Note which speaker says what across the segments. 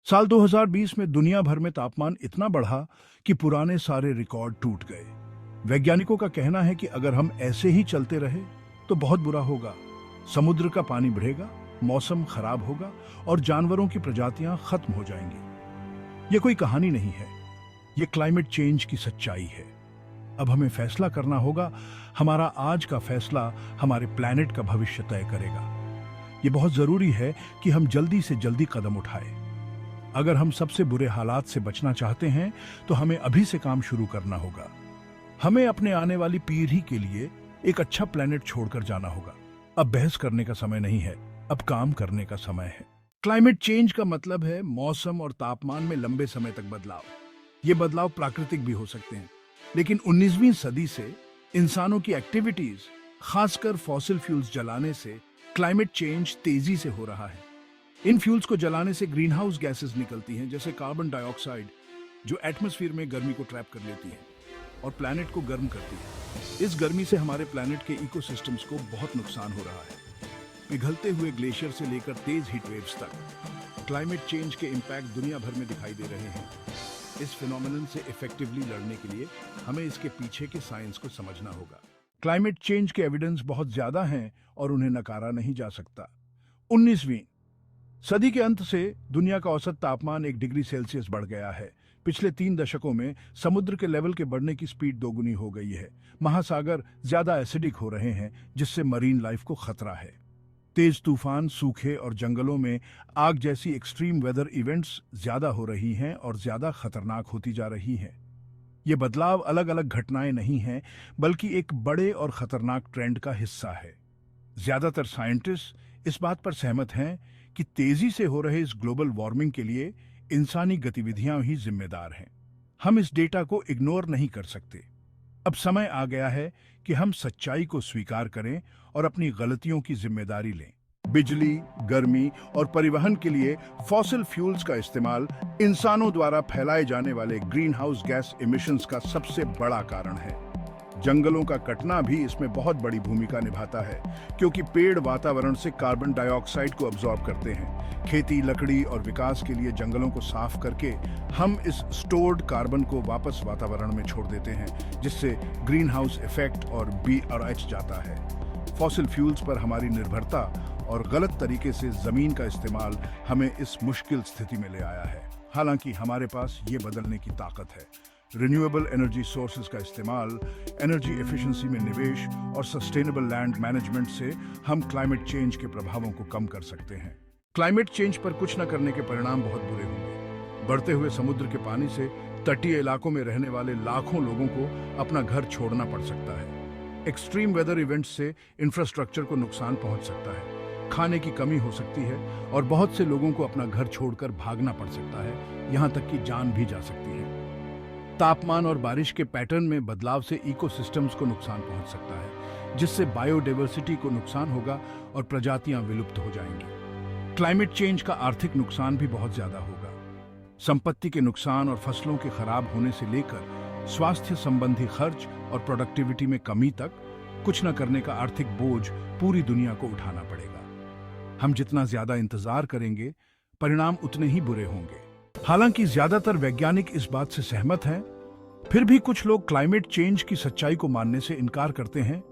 Speaker 1: साल 2020 में दुनिया भर में तापमान इतना बढ़ा कि पुराने सारे रिकॉर्ड टूट गए। वैज्ञानिकों का कहना है कि अगर हम ऐसे ही चलते रहे तो बहुत बुरा होगा। समुद्र का पानी बढ़ेगा, मौसम खराब होगा और जानवरों की प्रजातियां खत्म हो जाएंगी। ये कोई कहानी नहीं है, ये क्लाइमेट चेंज की सच्चाई है। अब हमें फैसला करना होगा। हमारा आज का फैसला हमारे प्लैनेट का भविष्य तय करेगा। ये बहुत जरूरी है कि हम जल्दी से जल्दी कदम उठाएं। अगर हम सबसे बुरे हालात से बचना चाहते हैं तो हमें अभी से काम शुरू करना होगा। हमें अपने आने वाली पीढ़ी के लिए एक अच्छा प्लैनेट छोड़कर जाना होगा। अब बहस करने का समय नहीं है, अब काम करने का समय है। क्लाइमेट चेंज का मतलब है मौसम और तापमान में लंबे समय तक बदलाव। ये बदलाव प्राकृतिक भी हो सकते हैं, लेकिन 19वीं सदी से इंसानों की एक्टिविटीज, खासकर फॉसिल फ्यूल्स जलाने से क्लाइमेट चेंज तेजी से हो रहा है। इन फ्यूल्स को जलाने से ग्रीन हाउस गैसेस निकलती हैं, जैसे कार्बन डाइऑक्साइड, जो एटमॉस्फेयर में गर्मी को ट्रैप कर लेती हैं और प्लैनेट को गर्म करती है। इस गर्मी से हमारे प्लैनेट के इकोसिस्टम्स को बहुत नुकसान हो रहा है। पिघलते हुए ग्लेशियर से लेकर तेज हीट वेव्स तक क्लाइमेट चेंज के इम्पैक्ट दुनिया भर में दिखाई दे रहे हैं। इस फिनोमेनन से इफेक्टिवली लड़ने के लिए हमें इसके पीछे के साइंस को समझना होगा। क्लाइमेट चेंज के एविडेंस बहुत ज्यादा हैं और उन्हें नकारा नहीं जा सकता। 19वीं सदी के अंत से दुनिया का औसत तापमान 1 डिग्री सेल्सियस बढ़ गया है। पिछले 3 दशकों में समुद्र के लेवल के बढ़ने की स्पीड दोगुनी हो गई है। महासागर ज्यादा एसिडिक हो रहे हैं, जिससे मरीन लाइफ को खतरा है। तेज तूफान, सूखे और जंगलों में आग जैसी एक्सट्रीम वेदर इवेंट्स ज्यादा हो रही हैं और ज्यादा खतरनाक होती जा रही हैं। ये बदलाव अलग अलग घटनाएं नहीं हैं, बल्कि एक बड़े और खतरनाक ट्रेंड का हिस्सा है। ज्यादातर साइंटिस्ट इस बात पर सहमत हैं कि तेजी से हो रहे इस ग्लोबल वार्मिंग के लिए इंसानी गतिविधियां ही जिम्मेदार हैं। हम इस डेटा को इग्नोर नहीं कर सकते। अब समय आ गया है कि हम सच्चाई को स्वीकार करें और अपनी गलतियों की जिम्मेदारी लें। बिजली, गर्मी और परिवहन के लिए फॉसिल फ्यूल्स का इस्तेमाल इंसानों द्वारा फैलाए जाने वाले ग्रीन हाउस गैस इमिशंस का सबसे बड़ा कारण है। जंगलों का कटना भी इसमें बहुत बड़ी भूमिका निभाता है, क्योंकि पेड़ वातावरण से कार्बन डाइऑक्साइड को अब्सॉर्ब करते हैं। खेती, लकड़ी और विकास के लिए जंगलों को साफ करके हम इस स्टोर्ड कार्बन को वापस वातावरण में छोड़ देते हैं, जिससे ग्रीन हाउस इफेक्ट और BRH जाता है। फॉसिल फ्यूल्स पर हमारी निर्भरता और गलत तरीके से जमीन का इस्तेमाल हमें इस मुश्किल स्थिति में ले आया है। हालांकि हमारे पास ये बदलने की ताकत है। रिन्यूएबल एनर्जी सोर्सेज का इस्तेमाल, एनर्जी एफिशिएंसी में निवेश और सस्टेनेबल लैंड मैनेजमेंट से हम क्लाइमेट चेंज के प्रभावों को कम कर सकते हैं। क्लाइमेट चेंज पर कुछ न करने के परिणाम बहुत बुरे होंगे। बढ़ते हुए समुद्र के पानी से तटीय इलाकों में रहने वाले लाखों लोगों को अपना घर छोड़ना पड़ सकता है। एक्सट्रीम वेदर इवेंट्स से इंफ्रास्ट्रक्चर को नुकसान पहुंच सकता है, खाने की कमी हो सकती है और बहुत से लोगों को अपना घर छोड़कर भागना पड़ सकता है, यहाँ तक कि जान भी जा सकती है। तापमान और बारिश के पैटर्न में बदलाव से इकोसिस्टम्स को नुकसान पहुंच सकता है, जिससे बायोडाइवर्सिटी को नुकसान होगा और प्रजातियां विलुप्त हो जाएंगी। क्लाइमेट चेंज का आर्थिक नुकसान भी बहुत ज्यादा होगा। संपत्ति के नुकसान और फसलों के खराब होने से लेकर स्वास्थ्य संबंधी खर्च और प्रोडक्टिविटी में कमी तक कुछ न करने का आर्थिक बोझ पूरी दुनिया को उठाना पड़ेगा। हम जितना ज्यादा इंतजार करेंगे, परिणाम उतने ही बुरे होंगे। हालांकि ज्यादातर वैज्ञानिक इस बात से सहमत हैं, फिर भी कुछ लोग क्लाइमेट चेंज की सच्चाई को मानने से इनकार करते हैं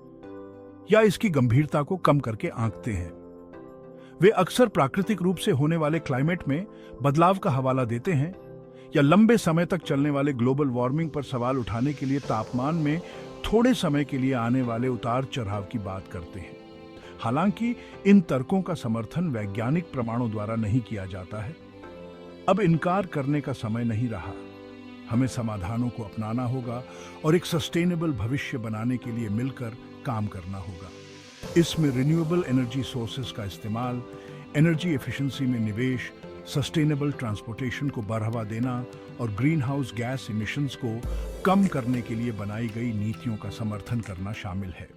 Speaker 1: या इसकी गंभीरता को कम करके आंकते हैं। वे अक्सर प्राकृतिक रूप से होने वाले क्लाइमेट में बदलाव का हवाला देते हैं या लंबे समय तक चलने वाले ग्लोबल वार्मिंग पर सवाल उठाने के लिए तापमान में थोड़े समय के लिए आने वाले उतार चढ़ाव की बात करते हैं। हालांकि इन तर्कों का समर्थन वैज्ञानिक प्रमाणों द्वारा नहीं किया जाता है। अब इनकार करने का समय नहीं रहा। हमें समाधानों को अपनाना होगा और एक सस्टेनेबल भविष्य बनाने के लिए मिलकर काम करना होगा। इसमें रिन्यूएबल एनर्जी सोर्सेज का इस्तेमाल, एनर्जी एफिशिएंसी में निवेश, सस्टेनेबल ट्रांसपोर्टेशन को बढ़ावा देना और ग्रीन हाउस गैस इमिशंस को कम करने के लिए बनाई गई नीतियों का समर्थन करना शामिल है।